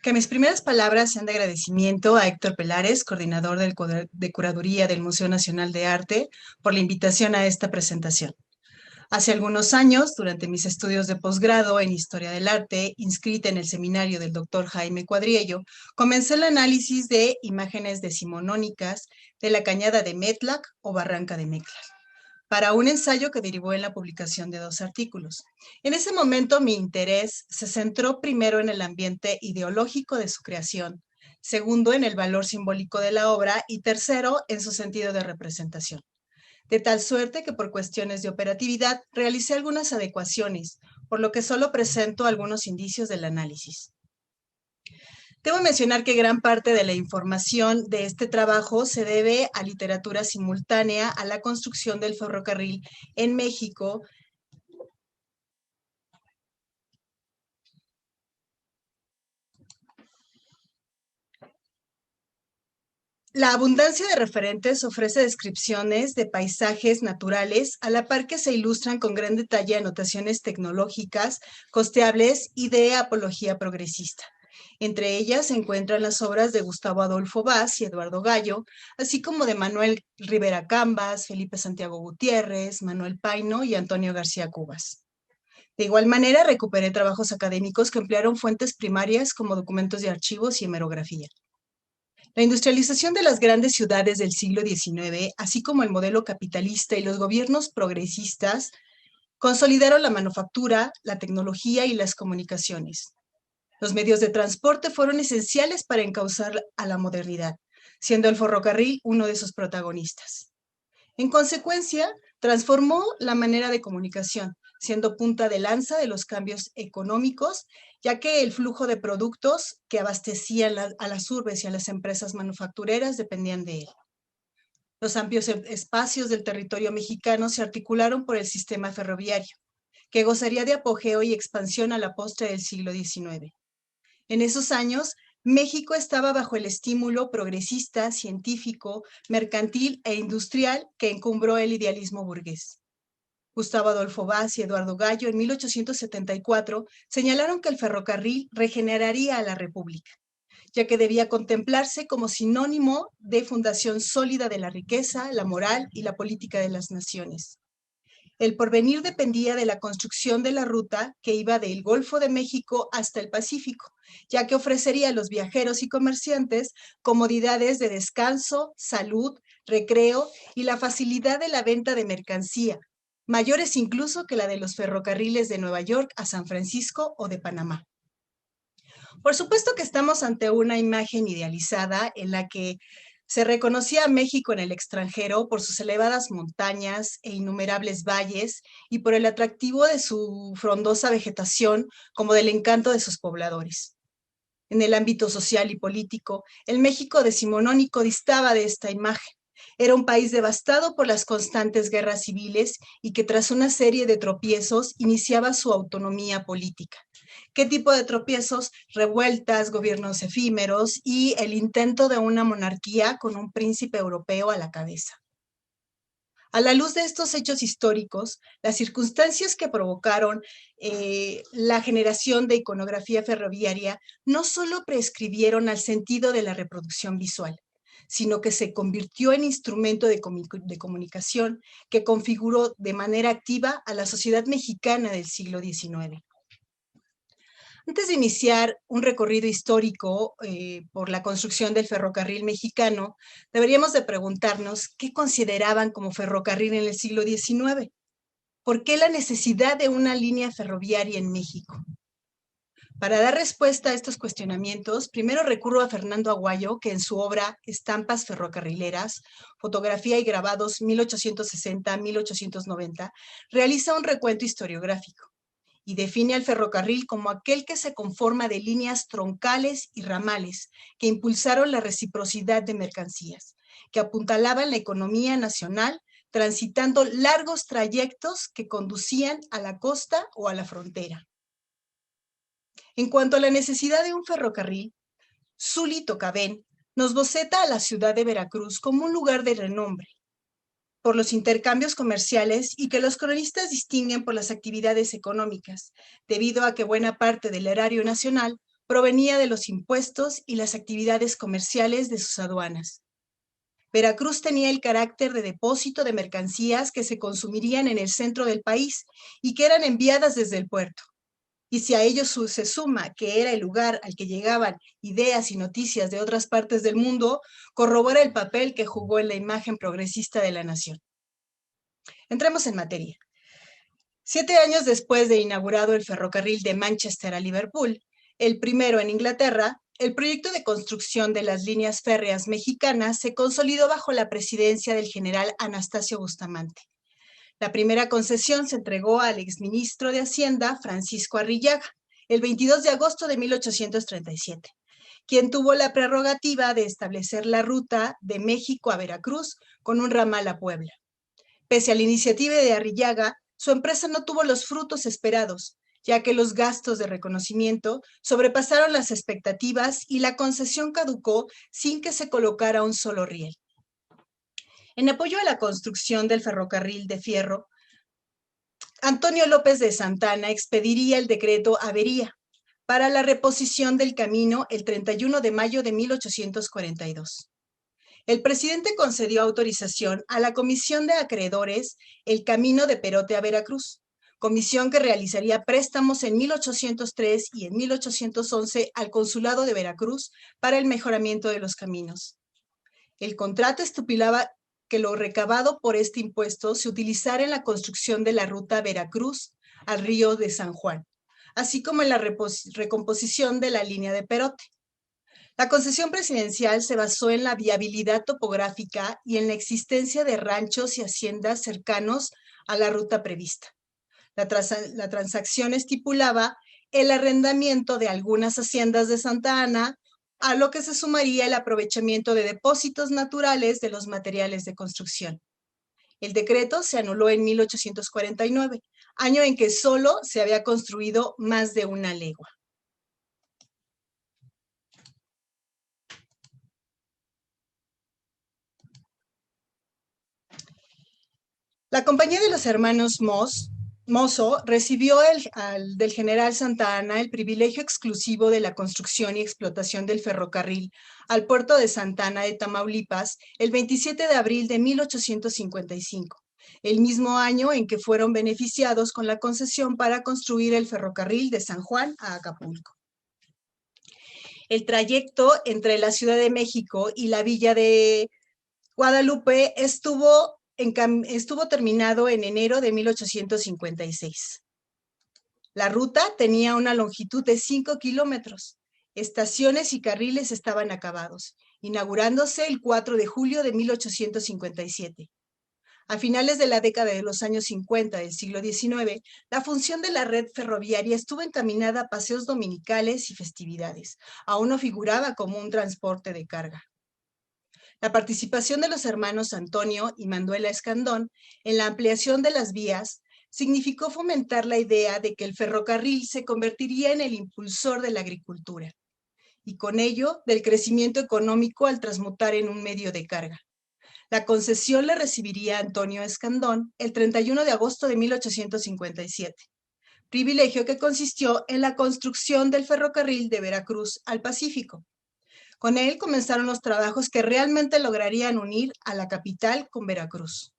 Que mis primeras palabras sean de agradecimiento a Héctor Pelares, coordinador de curaduría del Museo Nacional de Arte, por la invitación a esta presentación. Hace algunos años, durante mis estudios de posgrado en Historia del Arte, inscrita en el seminario del doctor Jaime Cuadriello, comencé el análisis de imágenes decimonónicas de la cañada de Metlac o Barranca de Metlac, para un ensayo que derivó en la publicación de 2 artículos. En ese momento mi interés se centró primero en el ambiente ideológico de su creación, segundo en el valor simbólico de la obra y tercero en su sentido de representación. De tal suerte que por cuestiones de operatividad realicé algunas adecuaciones, por lo que solo presento algunos indicios del análisis. Debo mencionar que gran parte de la información de este trabajo se debe a literatura simultánea a la construcción del ferrocarril en México. La abundancia de referentes ofrece descripciones de paisajes naturales, a la par que se ilustran con gran detalle anotaciones tecnológicas, costeables y de apología progresista. Entre ellas se encuentran las obras de Gustavo Adolfo Baz y Eduardo Gallo, así como de Manuel Rivera Cambas, Felipe Santiago Gutiérrez, Manuel Paino y Antonio García Cubas. De igual manera, recuperé trabajos académicos que emplearon fuentes primarias como documentos de archivos y hemerografía. La industrialización de las grandes ciudades del siglo XIX, así como el modelo capitalista y los gobiernos progresistas, consolidaron la manufactura, la tecnología y las comunicaciones. Los medios de transporte fueron esenciales para encauzar a la modernidad, siendo el ferrocarril uno de sus protagonistas. En consecuencia, transformó la manera de comunicación, siendo punta de lanza de los cambios económicos, ya que el flujo de productos que abastecían a las urbes y a las empresas manufactureras dependían de él. Los amplios espacios del territorio mexicano se articularon por el sistema ferroviario, que gozaría de apogeo y expansión a la postre del siglo XIX. En esos años, México estaba bajo el estímulo progresista, científico, mercantil e industrial que encumbró el idealismo burgués. Gustavo Adolfo Baz y Eduardo Gallo en 1874 señalaron que el ferrocarril regeneraría a la República, ya que debía contemplarse como sinónimo de fundación sólida de la riqueza, la moral y la política de las naciones. El porvenir dependía de la construcción de la ruta que iba del Golfo de México hasta el Pacífico, ya que ofrecería a los viajeros y comerciantes comodidades de descanso, salud, recreo y la facilidad de la venta de mercancía, mayores incluso que la de los ferrocarriles de Nueva York a San Francisco o de Panamá. Por supuesto que estamos ante una imagen idealizada en la que se reconocía a México en el extranjero por sus elevadas montañas e innumerables valles y por el atractivo de su frondosa vegetación como del encanto de sus pobladores. En el ámbito social y político, el México decimonónico distaba de esta imagen. Era un país devastado por las constantes guerras civiles y que tras una serie de tropiezos iniciaba su autonomía política. ¿Qué tipo de tropiezos? Revueltas, gobiernos efímeros y el intento de una monarquía con un príncipe europeo a la cabeza. A la luz de estos hechos históricos, las circunstancias que provocaron la generación de iconografía ferroviaria no solo prescribieron al sentido de la reproducción visual, sino que se convirtió en instrumento de comunicación que configuró de manera activa a la sociedad mexicana del siglo XIX. Antes de iniciar un recorrido histórico por la construcción del ferrocarril mexicano, deberíamos de preguntarnos qué consideraban como ferrocarril en el siglo XIX. ¿Por qué la necesidad de una línea ferroviaria en México? Para dar respuesta a estos cuestionamientos, primero recurro a Fernando Aguayo, que en su obra Estampas ferrocarrileras, fotografía y grabados 1860-1890, realiza un recuento historiográfico y define al ferrocarril como aquel que se conforma de líneas troncales y ramales que impulsaron la reciprocidad de mercancías, que apuntalaban la economía nacional, transitando largos trayectos que conducían a la costa o a la frontera. En cuanto a la necesidad de un ferrocarril, Zuli Tocabén nos boceta a la ciudad de Veracruz como un lugar de renombre, por los intercambios comerciales y que los cronistas distinguen por las actividades económicas, debido a que buena parte del erario nacional provenía de los impuestos y las actividades comerciales de sus aduanas. Veracruz tenía el carácter de depósito de mercancías que se consumirían en el centro del país y que eran enviadas desde el puerto. Y si a ello se suma que era el lugar al que llegaban ideas y noticias de otras partes del mundo, corrobora el papel que jugó en la imagen progresista de la nación. Entremos en materia. 7 años después de inaugurado el ferrocarril de Manchester a Liverpool, el primero en Inglaterra, el proyecto de construcción de las líneas férreas mexicanas se consolidó bajo la presidencia del general Anastasio Bustamante. La primera concesión se entregó al exministro de Hacienda, Francisco Arrillaga, el 22 de agosto de 1837, quien tuvo la prerrogativa de establecer la ruta de México a Veracruz con un ramal a Puebla. Pese a la iniciativa de Arrillaga, su empresa no tuvo los frutos esperados, ya que los gastos de reconocimiento sobrepasaron las expectativas y la concesión caducó sin que se colocara un solo riel. En apoyo a la construcción del ferrocarril de fierro, Antonio López de Santana expediría el decreto Avería para la reposición del camino el 31 de mayo de 1842. El presidente concedió autorización a la Comisión de Acreedores el camino de Perote a Veracruz, comisión que realizaría préstamos en 1803 y en 1811 al Consulado de Veracruz para el mejoramiento de los caminos. El contrato estipulaba que lo recabado por este impuesto se utilizara en la construcción de la ruta Veracruz al río de San Juan, así como en la recomposición de la línea de Perote. La concesión presidencial se basó en la viabilidad topográfica y en la existencia de ranchos y haciendas cercanos a la ruta prevista. La transacción estipulaba el arrendamiento de algunas haciendas de Santa Ana, a lo que se sumaría el aprovechamiento de depósitos naturales de los materiales de construcción. El decreto se anuló en 1849, año en que solo se había construido más de una legua. La compañía de los hermanos Mozo recibió del general Santa Ana el privilegio exclusivo de la construcción y explotación del ferrocarril al puerto de Santa Ana de Tamaulipas el 27 de abril de 1855, el mismo año en que fueron beneficiados con la concesión para construir el ferrocarril de San Juan a Acapulco. El trayecto entre la Ciudad de México y la villa de Guadalupe estuvo terminado en enero de 1856. La ruta tenía una longitud de 5 kilómetros. Estaciones y carriles estaban acabados, inaugurándose el 4 de julio de 1857. A finales de la década de los años 50 del siglo XIX, la función de la red ferroviaria estuvo encaminada a paseos dominicales y festividades. Aún no figuraba como un transporte de carga. La participación de los hermanos Antonio y Manuela Escandón en la ampliación de las vías significó fomentar la idea de que el ferrocarril se convertiría en el impulsor de la agricultura y con ello del crecimiento económico al transmutar en un medio de carga. La concesión la recibiría Antonio Escandón el 31 de agosto de 1857, privilegio que consistió en la construcción del ferrocarril de Veracruz al Pacífico. Con él comenzaron los trabajos que realmente lograrían unir a la capital con Veracruz.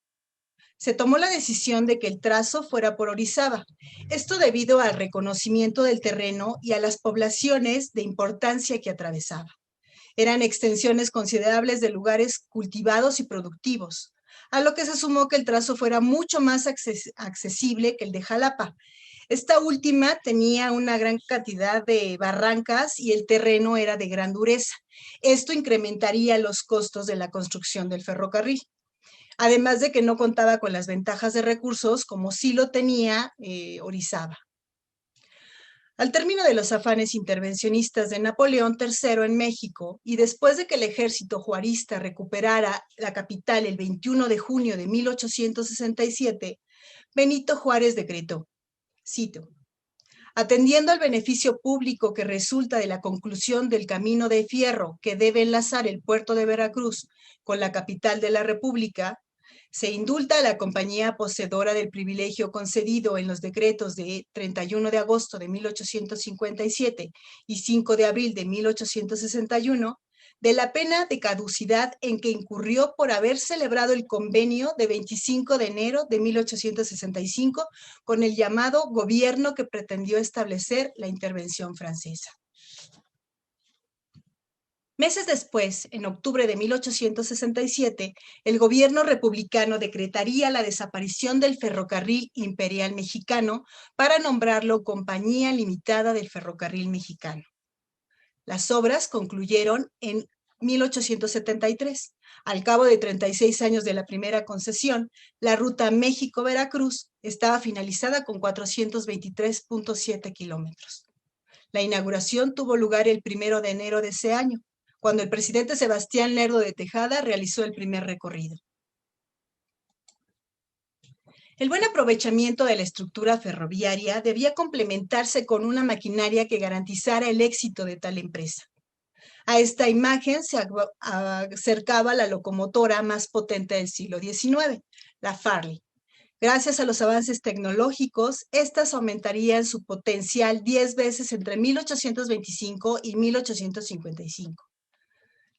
Se tomó la decisión de que el trazo fuera por Orizaba, esto debido al reconocimiento del terreno y a las poblaciones de importancia que atravesaba. Eran extensiones considerables de lugares cultivados y productivos, a lo que se sumó que el trazo fuera mucho más accesible que el de Jalapa. Esta última tenía una gran cantidad de barrancas y el terreno era de gran dureza. Esto incrementaría los costos de la construcción del ferrocarril. Además de que no contaba con las ventajas de recursos como sí lo tenía Orizaba. Al término de los afanes intervencionistas de Napoleón III en México y después de que el ejército juarista recuperara la capital el 21 de junio de 1867, Benito Juárez decretó, cito, atendiendo al beneficio público que resulta de la conclusión del camino de fierro que debe enlazar el puerto de Veracruz con la capital de la República, Se indulta a la compañía poseedora del privilegio concedido en los decretos de 31 de agosto de 1857 y 5 de abril de 1861 de la pena de caducidad en que incurrió por haber celebrado el convenio de 25 de enero de 1865 con el llamado gobierno que pretendió establecer la intervención francesa. Meses después, en octubre de 1867, el gobierno republicano decretaría la desaparición del Ferrocarril Imperial Mexicano para nombrarlo Compañía Limitada del Ferrocarril Mexicano. Las obras concluyeron en 1873. Al cabo de 36 años de la primera concesión, la ruta México-Veracruz estaba finalizada con 423.7 kilómetros. La inauguración tuvo lugar el 1 de enero de ese año, cuando el presidente Sebastián Lerdo de Tejada realizó el primer recorrido. El buen aprovechamiento de la estructura ferroviaria debía complementarse con una maquinaria que garantizara el éxito de tal empresa. A esta imagen se acercaba la locomotora más potente del siglo XIX, la Farley. Gracias a los avances tecnológicos, estas aumentarían su potencial 10 veces entre 1825 y 1855.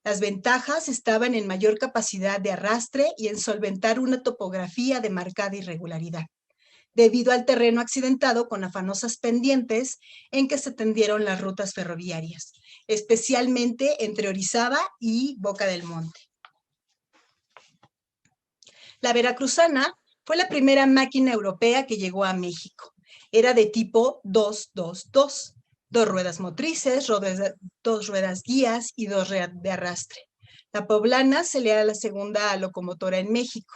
Las ventajas estaban en mayor capacidad de arrastre y en solventar una topografía de marcada irregularidad, debido al terreno accidentado con afanosas pendientes en que se tendieron las rutas ferroviarias, especialmente entre Orizaba y Boca del Monte. La veracruzana fue la primera máquina europea que llegó a México. Era de tipo 222. 2 ruedas motrices, dos ruedas guías y 2 de arrastre. La poblana se le da la segunda locomotora en México.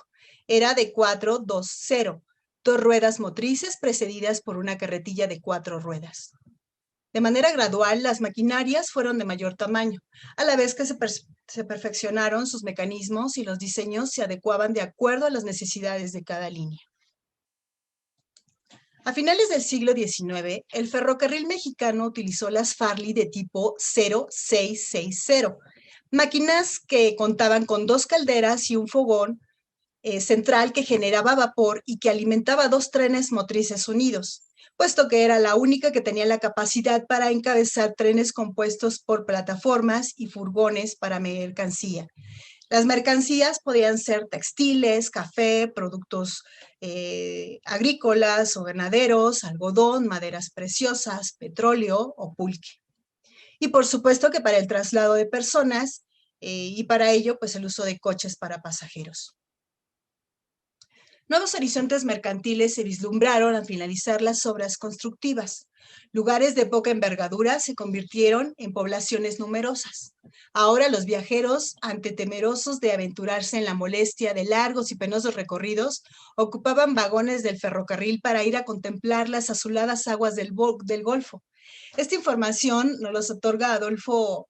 Era de 420, 2 ruedas motrices precedidas por una carretilla de 4 ruedas. De manera gradual, las maquinarias fueron de mayor tamaño, a la vez que se perfeccionaron sus mecanismos y los diseños se adecuaban de acuerdo a las necesidades de cada línea. A finales del siglo XIX, el ferrocarril mexicano utilizó las Farley de tipo 0660, máquinas que contaban con 2 calderas y un fogón central que generaba vapor y que alimentaba 2 trenes motrices unidos, puesto que era la única que tenía la capacidad para encabezar trenes compuestos por plataformas y furgones para mercancía. Las mercancías podían ser textiles, café, productos agrícolas o ganaderos, algodón, maderas preciosas, petróleo o pulque. Y por supuesto que para el traslado de personas y para ello pues el uso de coches para pasajeros. Nuevos horizontes mercantiles se vislumbraron al finalizar las obras constructivas. Lugares de poca envergadura se convirtieron en poblaciones numerosas. Ahora los viajeros, ante temerosos de aventurarse en la molestia de largos y penosos recorridos, ocupaban vagones del ferrocarril para ir a contemplar las azuladas aguas del Golfo. Esta información nos los otorga Adolfo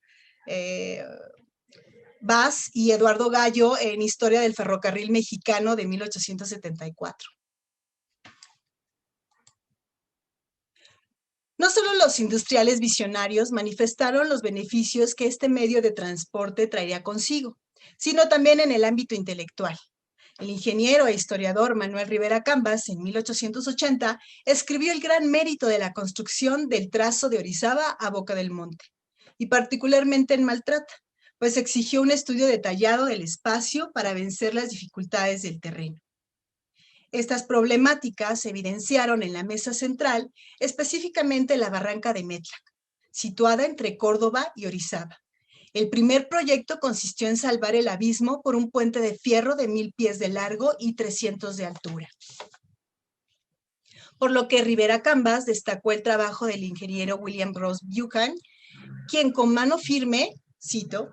Vaz y Eduardo Gallo en Historia del Ferrocarril Mexicano de 1874. No solo los industriales visionarios manifestaron los beneficios que este medio de transporte traería consigo, sino también en el ámbito intelectual. El ingeniero e historiador Manuel Rivera Cambas, en 1880, escribió el gran mérito de la construcción del trazo de Orizaba a Boca del Monte, y particularmente en Maltrata, pues exigió un estudio detallado del espacio para vencer las dificultades del terreno. Estas problemáticas se evidenciaron en la mesa central, específicamente en la barranca de Metlac, situada entre Córdoba y Orizaba. El primer proyecto consistió en salvar el abismo por un puente de fierro de 1000 pies de largo y 300 de altura. Por lo que Rivera Cambas destacó el trabajo del ingeniero William Ross Buchan, quien con mano firme, cito,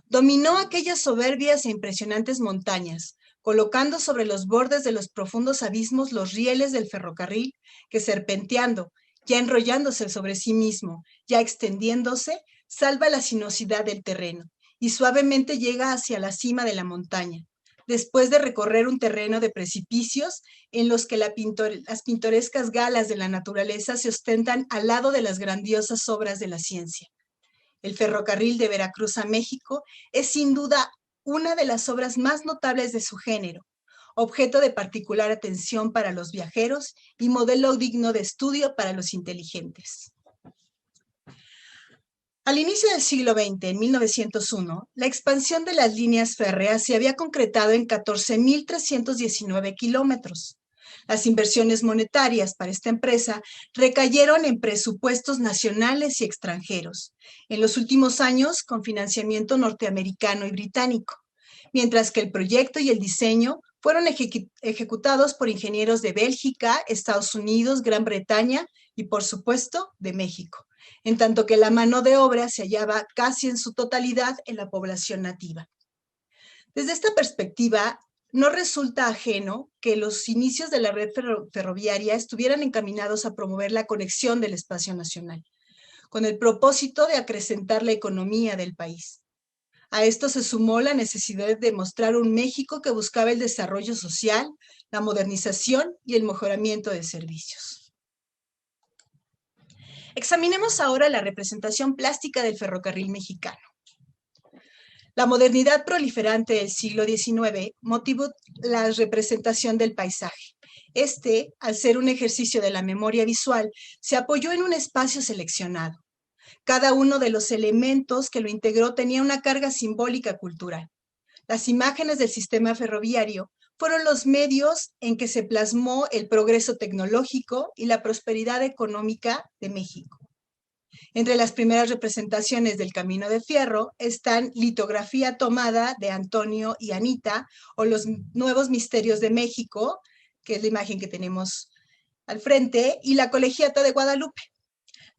dominó aquellas soberbias e impresionantes montañas, colocando sobre los bordes de los profundos abismos los rieles del ferrocarril que, serpenteando, ya enrollándose sobre sí mismo, ya extendiéndose, salva la sinuosidad del terreno y suavemente llega hacia la cima de la montaña, después de recorrer un terreno de precipicios en los que las pintorescas galas de la naturaleza se ostentan al lado de las grandiosas obras de la ciencia. El ferrocarril de Veracruz a México es sin duda una de las obras más notables de su género, objeto de particular atención para los viajeros y modelo digno de estudio para los inteligentes. Al inicio del siglo XX, en 1901, la expansión de las líneas férreas se había concretado en 14.319 kilómetros. Las inversiones monetarias para esta empresa recayeron en presupuestos nacionales y extranjeros, en los últimos años con financiamiento norteamericano y británico, mientras que el proyecto y el diseño fueron ejecutados por ingenieros de Bélgica, Estados Unidos, Gran Bretaña y, por supuesto, de México, en tanto que la mano de obra se hallaba casi en su totalidad en la población nativa. Desde esta perspectiva, no resulta ajeno que los inicios de la red ferroviaria estuvieran encaminados a promover la conexión del espacio nacional, con el propósito de acrecentar la economía del país. A esto se sumó la necesidad de mostrar un México que buscaba el desarrollo social, la modernización y el mejoramiento de servicios. Examinemos ahora la representación plástica del ferrocarril mexicano. La modernidad proliferante del siglo XIX motivó la representación del paisaje. Este, al ser un ejercicio de la memoria visual, se apoyó en un espacio seleccionado. Cada uno de los elementos que lo integró tenía una carga simbólica cultural. Las imágenes del sistema ferroviario fueron los medios en que se plasmó el progreso tecnológico y la prosperidad económica de México. Entre las primeras representaciones del Camino de Fierro están Litografía tomada de Antonio y Anita, o Los Nuevos Misterios de México, que es la imagen que tenemos al frente, y La Colegiata de Guadalupe.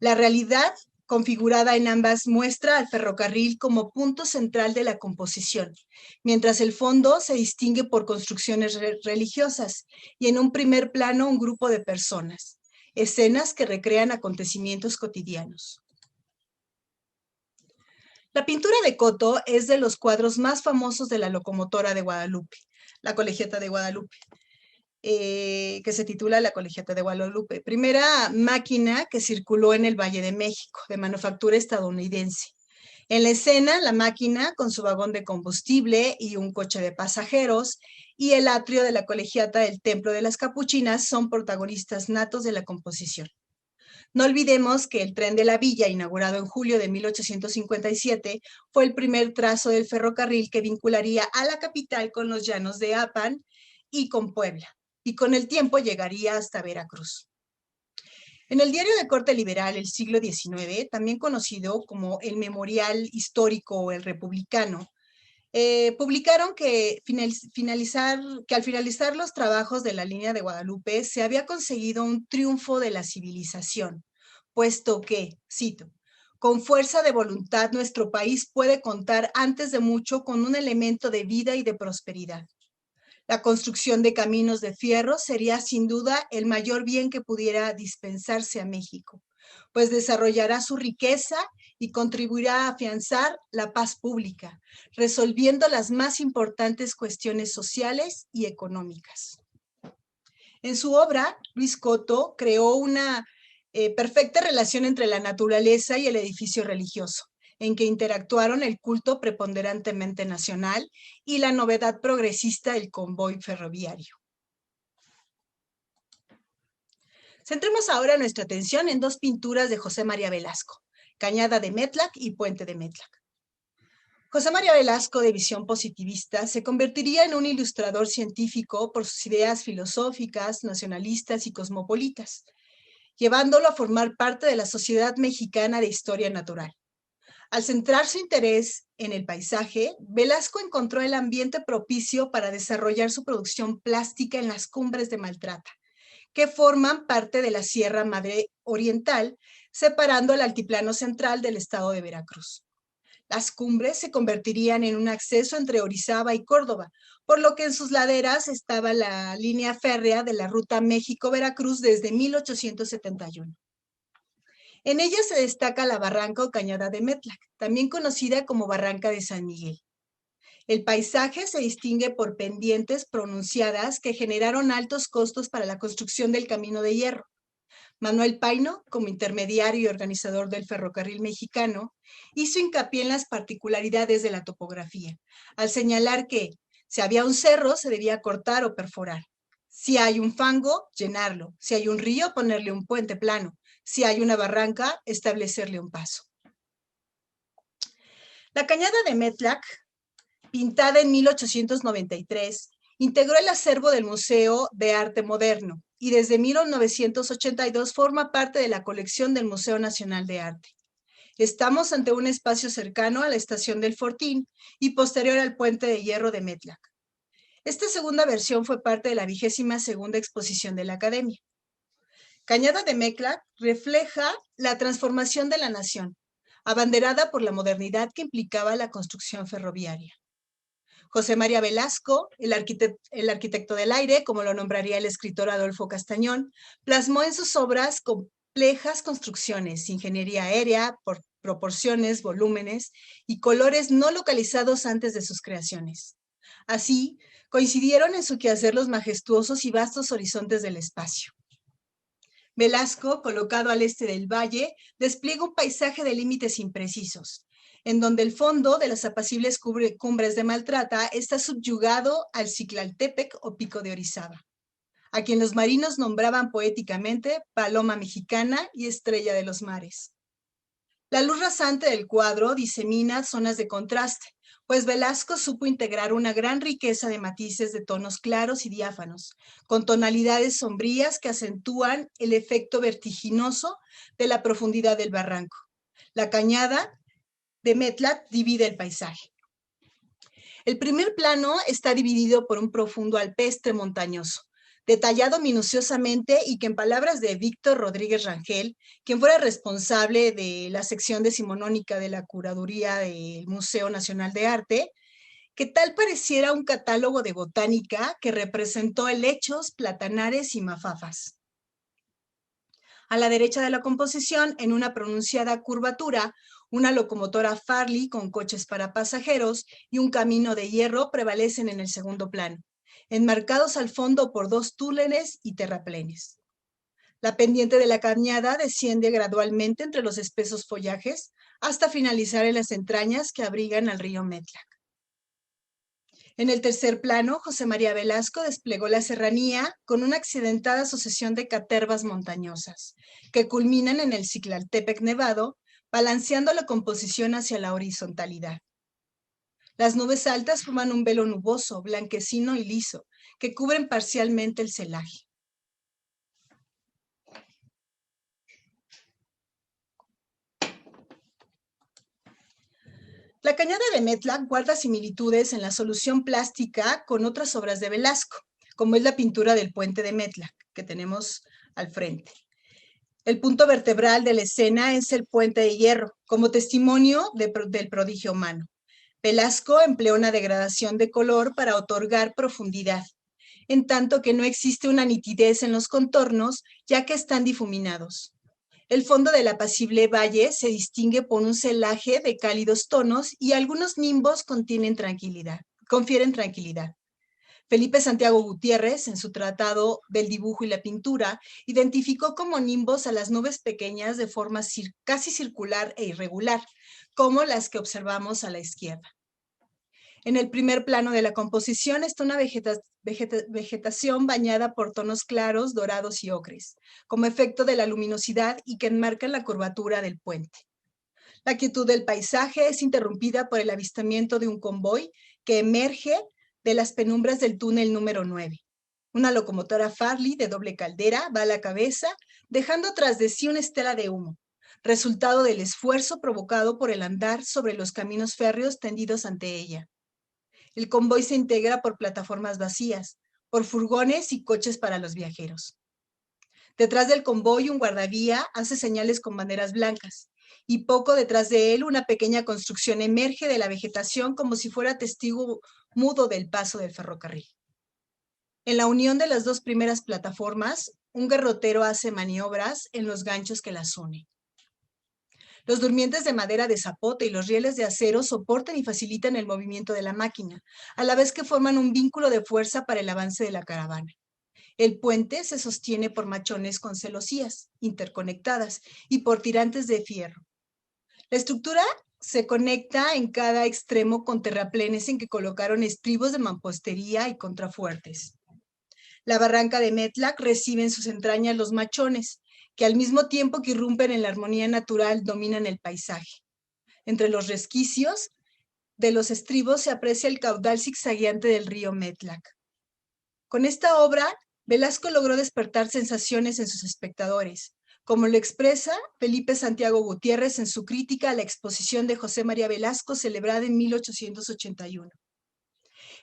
La realidad configurada en ambas muestra al ferrocarril como punto central de la composición, mientras el fondo se distingue por construcciones religiosas y en un primer plano un grupo de personas, escenas que recrean acontecimientos cotidianos. La pintura de Coto es de los cuadros más famosos de la locomotora de Guadalupe, la Colegiata de Guadalupe, que se titula La Colegiata de Guadalupe, primera máquina que circuló en el Valle de México, de manufactura estadounidense. En la escena, la máquina, con su vagón de combustible y un coche de pasajeros, y el atrio de la Colegiata del Templo de las Capuchinas son protagonistas natos de la composición. No olvidemos que el Tren de la Villa, inaugurado en julio de 1857, fue el primer trazo del ferrocarril que vincularía a la capital con los llanos de Apan y con Puebla, y con el tiempo llegaría hasta Veracruz. En el diario de corte liberal El Siglo XIX, también conocido como el Memorial Histórico o el Republicano, publicaron que al finalizar los trabajos de la línea de Guadalupe se había conseguido un triunfo de la civilización, puesto que, cito, con fuerza de voluntad nuestro país puede contar antes de mucho con un elemento de vida y de prosperidad. La construcción de caminos de fierro sería sin duda el mayor bien que pudiera dispensarse a México, pues desarrollará su riqueza y contribuirá a afianzar la paz pública, resolviendo las más importantes cuestiones sociales y económicas. En su obra, Luis Coto creó una perfecta relación entre la naturaleza y el edificio religioso, en que interactuaron el culto preponderantemente nacional y la novedad progresista del convoy ferroviario. Centremos ahora nuestra atención en dos pinturas de José María Velasco, Cañada de Metlac y Puente de Metlac. José María Velasco, de visión positivista, se convertiría en un ilustrador científico por sus ideas filosóficas, nacionalistas y cosmopolitas, llevándolo a formar parte de la Sociedad Mexicana de Historia Natural. Al centrar su interés en el paisaje, Velasco encontró el ambiente propicio para desarrollar su producción plástica en las cumbres de Maltrata, que forman parte de la Sierra Madre Oriental, separando el altiplano central del estado de Veracruz. Las cumbres se convertirían en un acceso entre Orizaba y Córdoba, por lo que en sus laderas estaba la línea férrea de la ruta México-Veracruz desde 1871. En ella se destaca la barranca o cañada de Metlac, también conocida como Barranca de San Miguel. El paisaje se distingue por pendientes pronunciadas que generaron altos costos para la construcción del Camino de Hierro. Manuel Paino, como intermediario y organizador del ferrocarril mexicano, hizo hincapié en las particularidades de la topografía, al señalar que, Si había un cerro, se debía cortar o perforar. Si hay un fango, llenarlo. Si hay un río, ponerle un puente plano. Si hay una barranca, establecerle un paso. La cañada de Metlac, pintada en 1893, integró el acervo del Museo de Arte Moderno y desde 1982 forma parte de la colección del Museo Nacional de Arte. Estamos ante un espacio cercano a la estación del Fortín y posterior al puente de hierro de Metlac. Esta segunda versión fue parte de la 22ª exposición de la Academia. Cañada de Metlac refleja la transformación de la nación, abanderada por la modernidad que implicaba la construcción ferroviaria. José María Velasco, el arquitecto del aire, como lo nombraría el escritor Adolfo Castañón, plasmó en sus obras complejas construcciones, ingeniería aérea, por proporciones, volúmenes y colores no localizados antes de sus creaciones. Así, coincidieron en su quehacer los majestuosos y vastos horizontes del espacio. Velasco, colocado al este del valle, despliega un paisaje de límites imprecisos, en donde el fondo de las apacibles cumbres de Maltrata está subyugado al Ciclaltépec o Pico de Orizaba, a quien los marinos nombraban poéticamente Paloma Mexicana y Estrella de los Mares. La luz rasante del cuadro disemina zonas de contraste, pues Velasco supo integrar una gran riqueza de matices de tonos claros y diáfanos, con tonalidades sombrías que acentúan el efecto vertiginoso de la profundidad del barranco. La cañada de Metlac divide el paisaje. El primer plano está dividido por un profundo alpestre montañoso, detallado minuciosamente y que en palabras de Víctor Rodríguez Rangel, quien fuera responsable de la sección decimonónica de la curaduría del Museo Nacional de Arte, que tal pareciera un catálogo de botánica que representó helechos, platanares y mafafas. A la derecha de la composición, en una pronunciada curvatura, una locomotora Farley con coches para pasajeros y un camino de hierro prevalecen en el segundo plano, enmarcados al fondo por dos túneles y terraplenes. La pendiente de la cañada desciende gradualmente entre los espesos follajes hasta finalizar en las entrañas que abrigan al río Metlac. En el tercer plano, José María Velasco desplegó la serranía con una accidentada sucesión de catervas montañosas, que culminan en el Ciclaltépec nevado, balanceando la composición hacia la horizontalidad. Las nubes altas forman un velo nuboso, blanquecino y liso, que cubren parcialmente el celaje. La cañada de Metlac guarda similitudes en la solución plástica con otras obras de Velasco, como es la pintura del puente de Metlac, que tenemos al frente. El punto vertebral de la escena es el puente de hierro, como testimonio del prodigio humano. Velasco empleó una degradación de color para otorgar profundidad, en tanto que no existe una nitidez en los contornos, ya que están difuminados. El fondo del apacible valle se distingue por un celaje de cálidos tonos y algunos nimbos confieren tranquilidad. Felipe Santiago Gutiérrez, en su tratado del dibujo y la pintura, identificó como nimbos a las nubes pequeñas de forma casi circular e irregular, como las que observamos a la izquierda. En el primer plano de la composición está una vegetación bañada por tonos claros, dorados y ocres, como efecto de la luminosidad y que enmarcan la curvatura del puente. La quietud del paisaje es interrumpida por el avistamiento de un convoy que emerge de las penumbras del túnel número 9. Una locomotora Farley de doble caldera va a la cabeza, dejando tras de sí una estela de humo, resultado del esfuerzo provocado por el andar sobre los caminos férreos tendidos ante ella. El convoy se integra por plataformas vacías, por furgones y coches para los viajeros. Detrás del convoy, un guardavía hace señales con banderas blancas, y poco detrás de él, una pequeña construcción emerge de la vegetación como si fuera testigo mudo del paso del ferrocarril. En la unión de las dos primeras plataformas, un garrotero hace maniobras en los ganchos que las unen. Los durmientes de madera de zapote y los rieles de acero soportan y facilitan el movimiento de la máquina, a la vez que forman un vínculo de fuerza para el avance de la caravana. El puente se sostiene por machones con celosías interconectadas y por tirantes de fierro. La estructura se conecta en cada extremo con terraplenes en que colocaron estribos de mampostería y contrafuertes. La barranca de Metlac recibe en sus entrañas los machones, que al mismo tiempo que irrumpen en la armonía natural dominan el paisaje. Entre los resquicios de los estribos se aprecia el caudal zigzagueante del río Metlac. Con esta obra, Velasco logró despertar sensaciones en sus espectadores, como lo expresa Felipe Santiago Gutiérrez en su crítica a la exposición de José María Velasco celebrada en 1881.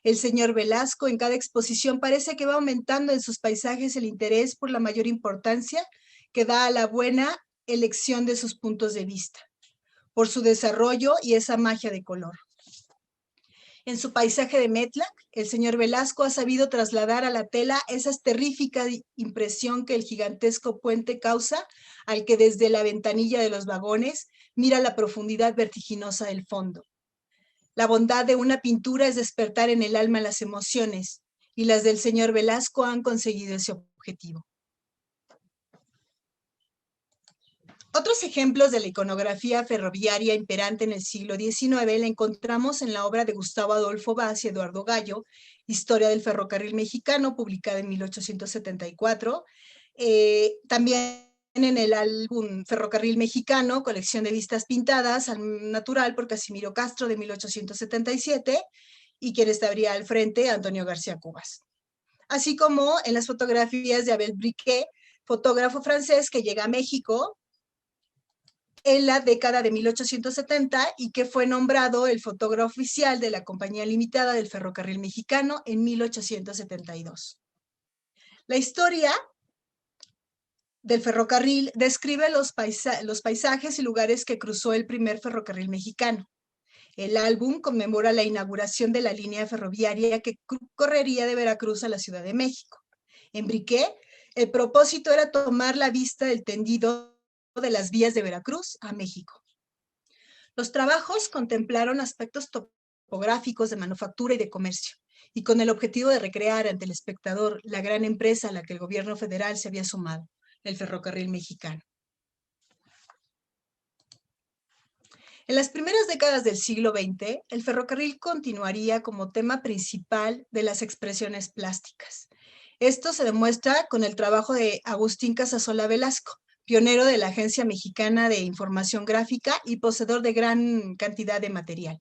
El señor Velasco en cada exposición parece que va aumentando en sus paisajes el interés por la mayor importancia que da a la buena elección de sus puntos de vista, por su desarrollo y esa magia de color. En su paisaje de Metlac, el señor Velasco ha sabido trasladar a la tela esa terrífica impresión que el gigantesco puente causa al que desde la ventanilla de los vagones mira la profundidad vertiginosa del fondo. La bondad de una pintura es despertar en el alma las emociones, y las del señor Velasco han conseguido ese objetivo. Otros ejemplos de la iconografía ferroviaria imperante en el siglo XIX la encontramos en la obra de Gustavo Adolfo Bas y Eduardo Gallo, Historia del Ferrocarril Mexicano, publicada en 1874. También en el álbum Ferrocarril Mexicano, colección de vistas pintadas al natural por Casimiro Castro de 1877, y quien estaría al frente, Antonio García Cubas. Así como en las fotografías de Abel Briquet, fotógrafo francés que llega a México en la década de 1870 y que fue nombrado el fotógrafo oficial de la Compañía Limitada del Ferrocarril Mexicano en 1872. La historia del ferrocarril describe los paisajes y lugares que cruzó el primer ferrocarril mexicano. El álbum conmemora la inauguración de la línea ferroviaria que correría de Veracruz a la Ciudad de México. En Briquet, el propósito era tomar la vista del tendido de las vías de Veracruz a México. Los trabajos contemplaron aspectos topográficos de manufactura y de comercio, y con el objetivo de recrear ante el espectador la gran empresa a la que el gobierno federal se había sumado, el ferrocarril mexicano. En las primeras décadas del siglo XX, el ferrocarril continuaría como tema principal de las expresiones plásticas. Esto se demuestra con el trabajo de Agustín Casasola Velasco, pionero de la Agencia Mexicana de Información Gráfica y poseedor de gran cantidad de material.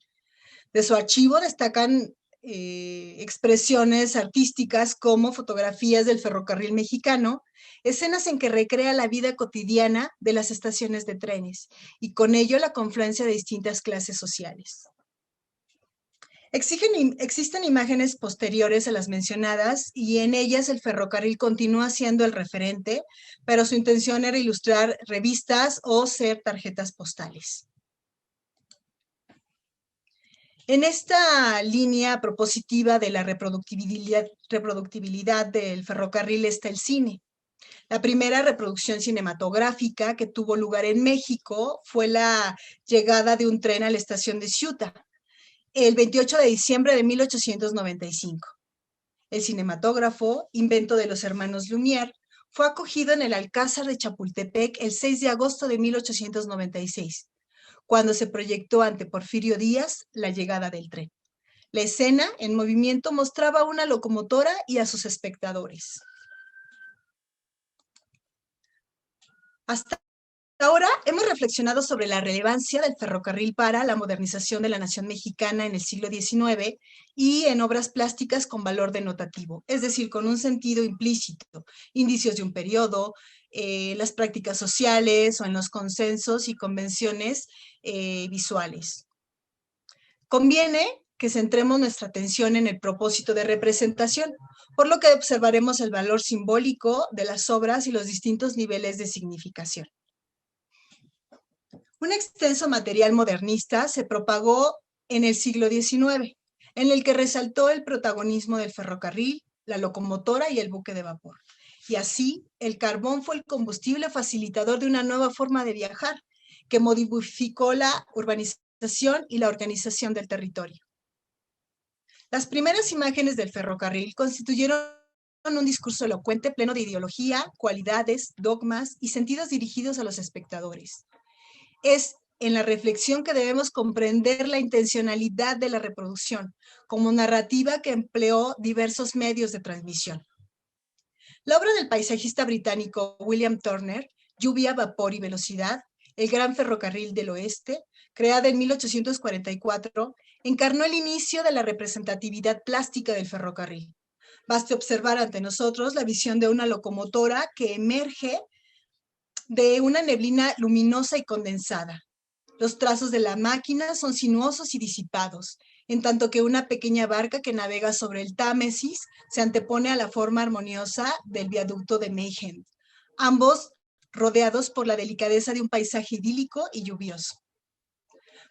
De su archivo destacan expresiones artísticas como fotografías del ferrocarril mexicano, escenas en que recrea la vida cotidiana de las estaciones de trenes y con ello la confluencia de distintas clases sociales. Existen imágenes posteriores a las mencionadas y en ellas el ferrocarril continúa siendo el referente, pero su intención era ilustrar revistas o ser tarjetas postales. En esta línea propositiva de la reproductibilidad del ferrocarril está el cine. La primera reproducción cinematográfica que tuvo lugar en México fue la llegada de un tren a la estación de Ciuta, el 28 de diciembre de 1895. El cinematógrafo, invento de los hermanos Lumière, fue acogido en el Alcázar de Chapultepec el 6 de agosto de 1896, cuando se proyectó ante Porfirio Díaz la llegada del tren. La escena, en movimiento, mostraba una locomotora y a sus espectadores. Hasta ahora hemos reflexionado sobre la relevancia del ferrocarril para la modernización de la nación mexicana en el siglo XIX y en obras plásticas con valor denotativo, es decir, con un sentido implícito, indicios de un periodo, las prácticas sociales o en los consensos y convenciones visuales. Conviene que centremos nuestra atención en el propósito de representación, por lo que observaremos el valor simbólico de las obras y los distintos niveles de significación. Un extenso material modernista se propagó en el siglo XIX, en el que resaltó el protagonismo del ferrocarril, la locomotora y el buque de vapor. Y así, el carbón fue el combustible facilitador de una nueva forma de viajar, que modificó la urbanización y la organización del territorio. Las primeras imágenes del ferrocarril constituyeron un discurso elocuente pleno de ideología, cualidades, dogmas y sentidos dirigidos a los espectadores. Es en la reflexión que debemos comprender la intencionalidad de la reproducción como narrativa que empleó diversos medios de transmisión. La obra del paisajista británico William Turner, Lluvia, Vapor y Velocidad, el Gran Ferrocarril del Oeste, creada en 1844, encarnó el inicio de la representatividad plástica del ferrocarril. Baste observar ante nosotros la visión de una locomotora que emerge de una neblina luminosa y condensada. Los trazos de la máquina son sinuosos y disipados, en tanto que una pequeña barca que navega sobre el Támesis se antepone a la forma armoniosa del viaducto de Mayhem, ambos rodeados por la delicadeza de un paisaje idílico y lluvioso.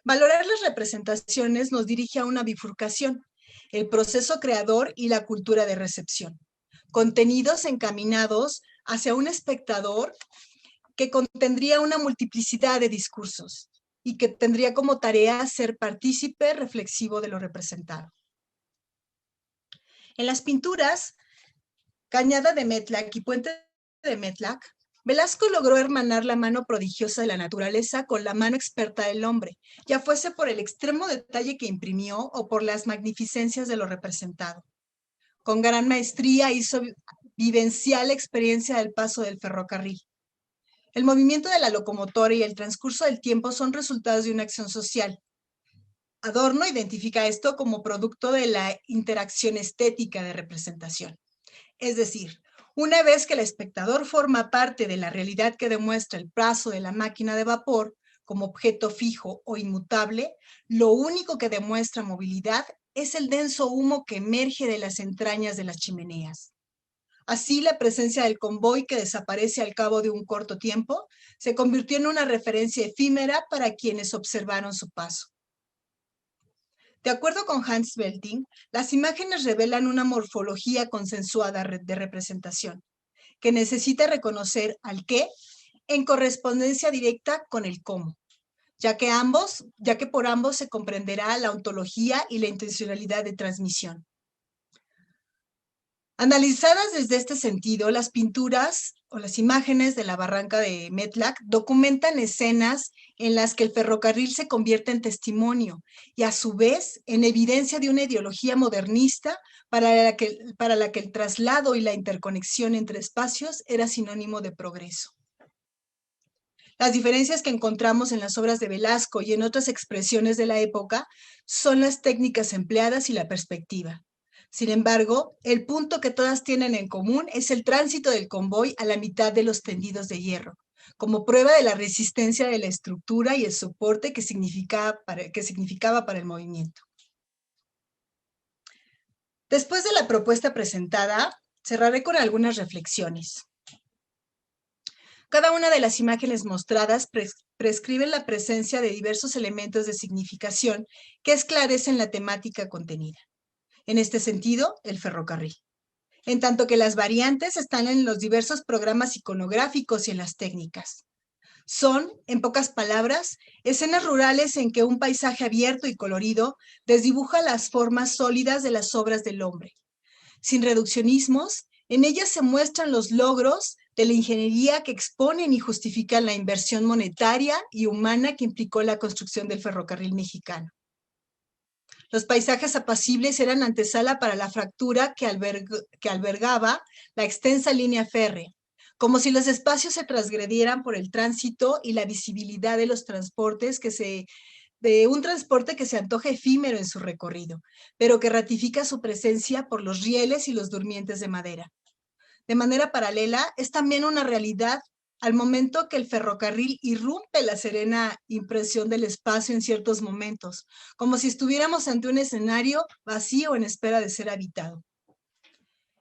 Valorar las representaciones nos dirige a una bifurcación, el proceso creador y la cultura de recepción. Contenidos encaminados hacia un espectador que contendría una multiplicidad de discursos y que tendría como tarea ser partícipe reflexivo de lo representado. En las pinturas Cañada de Metlac y Puente de Metlac, Velasco logró hermanar la mano prodigiosa de la naturaleza con la mano experta del hombre, ya fuese por el extremo detalle que imprimió o por las magnificencias de lo representado. Con gran maestría hizo vivencial la experiencia del paso del ferrocarril. El movimiento de la locomotora y el transcurso del tiempo son resultados de una acción social. Adorno identifica esto como producto de la interacción estética de representación. Es decir, una vez que el espectador forma parte de la realidad que demuestra el paso de la máquina de vapor como objeto fijo o inmutable, lo único que demuestra movilidad es el denso humo que emerge de las entrañas de las chimeneas. Así, la presencia del convoy que desaparece al cabo de un corto tiempo se convirtió en una referencia efímera para quienes observaron su paso. De acuerdo con Hans Belting, las imágenes revelan una morfología consensuada de representación, que necesita reconocer al qué en correspondencia directa con el cómo, ya que por ambos se comprenderá la ontología y la intencionalidad de transmisión. Analizadas desde este sentido, las pinturas o las imágenes de la barranca de Metlac documentan escenas en las que el ferrocarril se convierte en testimonio y a su vez en evidencia de una ideología modernista para la que el traslado y la interconexión entre espacios era sinónimo de progreso. Las diferencias que encontramos en las obras de Velasco y en otras expresiones de la época son las técnicas empleadas y la perspectiva. Sin embargo, el punto que todas tienen en común es el tránsito del convoy a la mitad de los tendidos de hierro, como prueba de la resistencia de la estructura y el soporte que significaba para el movimiento. Después de la propuesta presentada, cerraré con algunas reflexiones. Cada una de las imágenes mostradas prescribe la presencia de diversos elementos de significación que esclarecen la temática contenida. En este sentido, el ferrocarril. En tanto que las variantes están en los diversos programas iconográficos y en las técnicas. Son, en pocas palabras, escenas rurales en que un paisaje abierto y colorido desdibuja las formas sólidas de las obras del hombre. Sin reduccionismos, en ellas se muestran los logros de la ingeniería que exponen y justifican la inversión monetaria y humana que implicó la construcción del ferrocarril mexicano. Los paisajes apacibles eran antesala para la fractura que albergaba la extensa línea férrea, como si los espacios se transgredieran por el tránsito y la visibilidad de los transportes de un transporte que se antoja efímero en su recorrido, pero que ratifica su presencia por los rieles y los durmientes de madera. De manera paralela, es también una realidad al momento que el ferrocarril irrumpe la serena impresión del espacio en ciertos momentos, como si estuviéramos ante un escenario vacío en espera de ser habitado.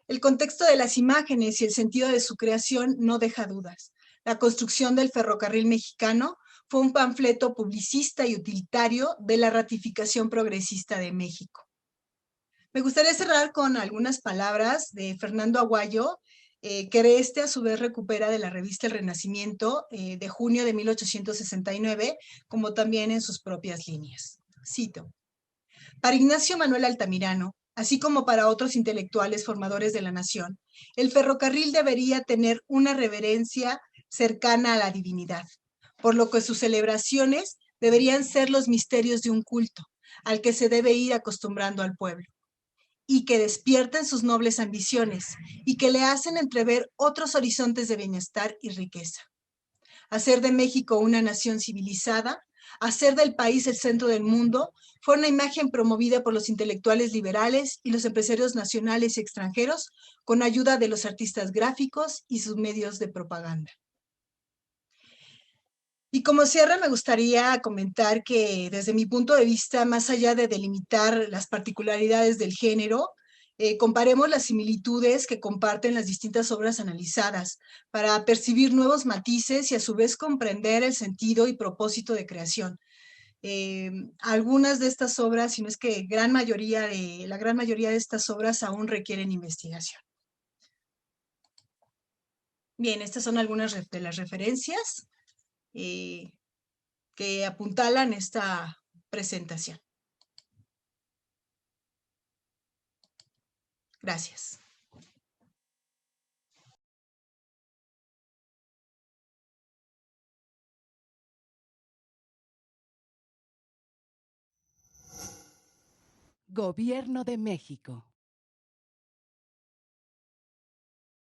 El contexto de las imágenes y el sentido de su creación no deja dudas. La construcción del ferrocarril mexicano fue un panfleto publicista y utilitario de la ratificación progresista de México. Me gustaría cerrar con algunas palabras de Fernando Aguayo, que a su vez recupera de la revista El Renacimiento de junio de 1869, como también en sus propias líneas. Cito: para Ignacio Manuel Altamirano, así como para otros intelectuales formadores de la nación, el ferrocarril debería tener una reverencia cercana a la divinidad, por lo que sus celebraciones deberían ser los misterios de un culto, al que se debe ir acostumbrando al pueblo, y que despierten sus nobles ambiciones y que le hacen entrever otros horizontes de bienestar y riqueza. Hacer de México una nación civilizada, hacer del país el centro del mundo, fue una imagen promovida por los intelectuales liberales y los empresarios nacionales y extranjeros con ayuda de los artistas gráficos y sus medios de propaganda. Y como cierre, me gustaría comentar que desde mi punto de vista, más allá de delimitar las particularidades del género, comparemos las similitudes que comparten las distintas obras analizadas para percibir nuevos matices y a su vez comprender el sentido y propósito de creación. Algunas de estas obras, si no es que la gran mayoría de estas obras aún requieren investigación. Bien, estas son algunas de las referencias que apuntalan esta presentación. Gracias. Gobierno de México.